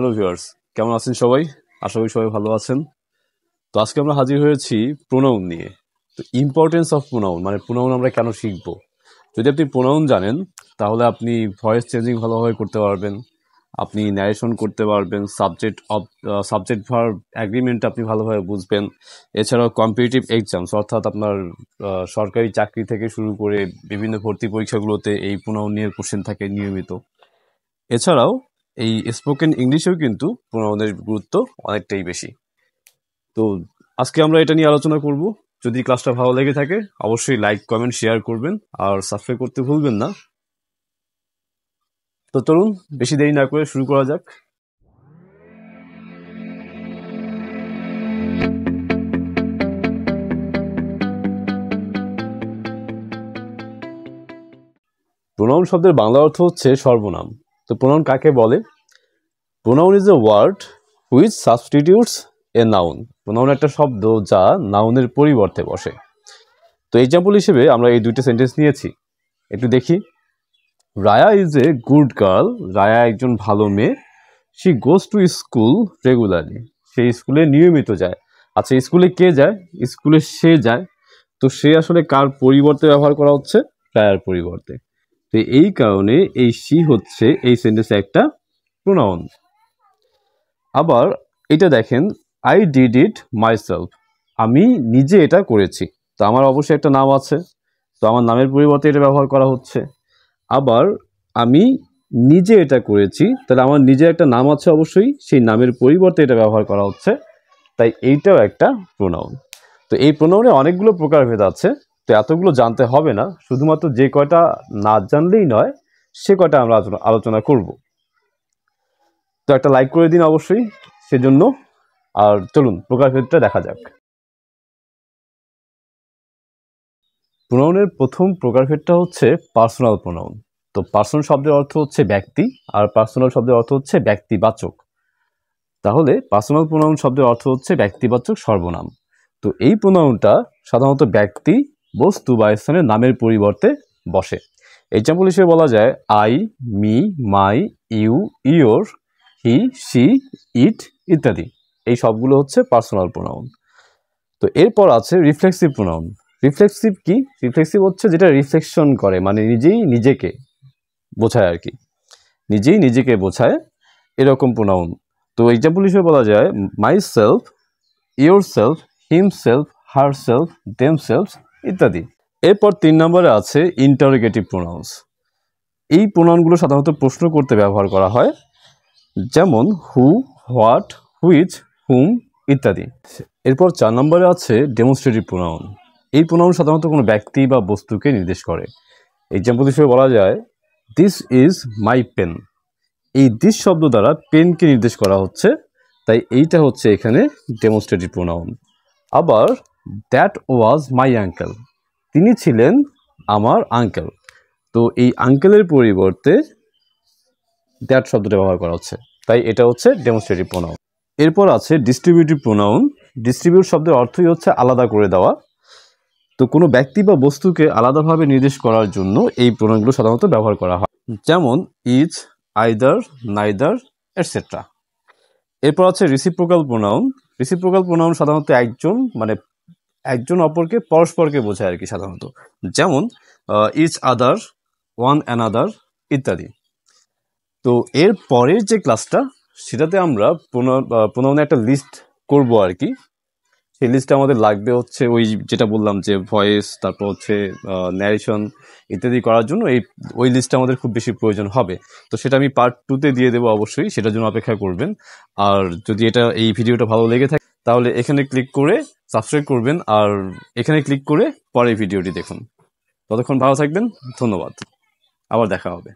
Hello viewers, কেমন আছেন সবাই? আশা করি সবাই ভালো আছেন। তো আজকে আমরা হাজির হয়েছি প্রোনাউন নিয়ে। তো ইম্পর্টেন্স অফ প্রোনাউন, মানে প্রোনাউন আমরা কেন শিখব। যদি আপনি প্রোনাউন জানেন তাহলে আপনি ভয়েস চেঞ্জিং ভালোভাবে করতে পারবেন, আপনি ন্যারেশন করতে পারবেন, সাবজেক্ট ভার্ব অ্যাগ্রিমেন্ট আপনি ভালোভাবে বুঝবেন। এছাড়াও কম্পিটিটিভ এক্সামস, অর্থাৎ আপনার সরকারি চাকরি থেকে শুরু করে বিভিন্ন ভর্তি পরীক্ষাগুলোতে এই প্রোনাউন নিয়ে কোশ্চেন থাকে নিয়মিত। এছাড়াও এই স্পোকেন ইংলিশেও কিন্তু প্রোনাউনের গুরুত্ব অনেকটাই বেশি। তো আজকে আমরা এটা নিয়ে আলোচনা করব। যদি ক্লাসটা ভালো লেগে থাকে অবশ্যই লাইক, কমেন্ট, শেয়ার করবেন আর সাবস্ক্রাইব করতে ভুলবেন না। তো চলুন বেশি দেরি না করে শুরু করা যাক। প্রোনাউন শব্দের বাংলা অর্থ হচ্ছে সর্বনাম। তো প্রোনাউন কাকে বলে? Pronoun is a word which substitutes a noun. Pronoun একটা শব্দ যা নাউনের পরিবর্তে বসে। তো এক্সাম্পল হিসেবে আমরা এই দুইটা সেন্টেন্স নিয়েছি, একটু দেখি। Raya is a good girl. Raya একজন ভালো মেয়ে। She goes to school regularly. সে স্কুলে নিয়মিত যায়। আচ্ছা, স্কুলে কে যায়? স্কুলে সে যায়। তো সে আসলে কার পরিবর্তে ব্যবহার করা হচ্ছে? রায়ার পরিবর্তে। তো এই কারণে এই শি হচ্ছে এই সেন্টেন্সে একটা প্রোনাউন। আবার এটা দেখেন, আই ডিড ইট মাইসেলফ। আমি নিজে এটা করেছি। তো আমার অবশ্যই একটা নাম আছে, তো আমার নামের পরিবর্তে এটা ব্যবহার করা হচ্ছে। আবার আমি নিজে এটা করেছি, তাহলে আমার নিজের একটা নাম আছে অবশ্যই, সেই নামের পরিবর্তে এটা ব্যবহার করা হচ্ছে। তাই এইটাও একটা প্রোনাউন। তো এই প্রোনাউনে অনেকগুলো প্রকারভেদ আছে, তো এতগুলো জানতে হবে না, শুধুমাত্র যে কয়টা না জানলেই নয় সে কয়টা আমরা আলোচনা করব। তো একটা লাইক করে দিন অবশ্যই সেজন্য। আর চলুন প্রকারভেদটা দেখা যাক। প্রোনাউনের প্রথম প্রকারভেদটা হচ্ছে পার্সোনাল প্রোনাউন। তো পার্সন শব্দের অর্থ হচ্ছে ব্যক্তি, আর পার্সোনাল শব্দের অর্থ হচ্ছে ব্যক্তিবাচক। তাহলে পার্সোনাল প্রোনাউন শব্দের অর্থ হচ্ছে ব্যক্তিবাচক সর্বনাম। তো এই প্রোনাউনটা সাধারণত ব্যক্তি, বস্তু বা স্থানের নামের পরিবর্তে বসে। এক্সাম্পল হিসেবে বলা যায় I, me, my, you, your, he, she, it ইত্যাদি। এই সবগুলো হচ্ছে পার্সোনাল প্রোনাউন। তো এরপর আছে রিফ্লেক্সিভ প্রোনাউন। রিফ্লেক্সিভ কি? রিফ্লেক্সিভ হচ্ছে যেটা রিফ্লেকশন করে, মানে নিজেই নিজেকে বোঝায় আর কি, নিজেই নিজেকে বোঝায় এরকম প্রোনাউন। তো এক্সাম্পল হিসেবে বলা যায় my self, your self, him self, her self, them self ইত্যাদি। এরপর 3 নম্বরে আছে ইন্টারোগেটিভ প্রোনাউন্স। এই প্রোনাউনগুলো সাধারণত প্রশ্ন করতে ব্যবহার করা হয়, যেমন হু, হোয়াট, হুইচ, হুম ইত্যাদি। এরপর 4 নম্বরে আছে ডেমনস্ট্রেটিভ প্রোনাউন। এই প্রোনাউন সাধারণত কোনো ব্যক্তি বা বস্তুকে নির্দেশ করে। এক্সাম্পল হিসেবে বলা যায় দিস ইজ মাই পেন। এই দিস শব্দ দ্বারা পেনকে নির্দেশ করা হচ্ছে, তাই এইটা হচ্ছে এখানে ডেমনস্ট্রেটিভ প্রোনাউন। আবার দ্যাট ওয়াজ মাই আঙ্কেল। তিনি ছিলেন আমার আঙ্কেল। তো এই আঙ্কেলের পরিবর্তে দ্যাট শব্দটা ব্যবহার করা হচ্ছে, তাই এটা হচ্ছে ডেমনস্ট্রেটিভ প্রোনাউন। এরপর আছে ডিস্ট্রিবিউটিভ প্রোনাউন। ডিস্ট্রিবিউট শব্দের অর্থই হচ্ছে আলাদা করে দেওয়া। তো কোনো ব্যক্তি বা বস্তুকে আলাদাভাবে নির্দেশ করার জন্য এই প্রোনাউনগুলো সাধারণত ব্যবহার করা হয়, যেমন ইজ, আইদার, নাইদার এটসেট্রা। এরপর আছে রিসিপ্রোকাল প্রোনাউন। রিসিপ্রোকাল প্রোনাউন সাধারণত একজন অপরকে পরস্পরকে বোঝায় আর কি, সাধারণত যেমন ইচ আদার, ওয়ান অ্যানাদার ইত্যাদি। তো এর পরের যে ক্লাসটা সেটাতে আমরা প্রোনাউনের একটা লিস্ট করব আর কি। সেই লিস্টে আমাদের লাগবে হচ্ছে ওই যেটা বললাম যে ভয়েস, তারপর হচ্ছে ন্যারেশন ইত্যাদি করার জন্য ওই লিস্টটা আমাদের খুব বেশি প্রয়োজন হবে। তো সেটা আমি পার্ট 2-তে দিয়ে দেবো অবশ্যই, সেটার জন্য অপেক্ষা করবেন। আর যদি এই ভিডিওটা ভালো লেগে থাকে তাহলে এখানে ক্লিক করে সাবস্ক্রাইব করবেন, আর এখানে ক্লিক করে পরের ভিডিওটি দেখুন। ততক্ষণ ভালো থাকবেন, ধন্যবাদ, আবার দেখা হবে।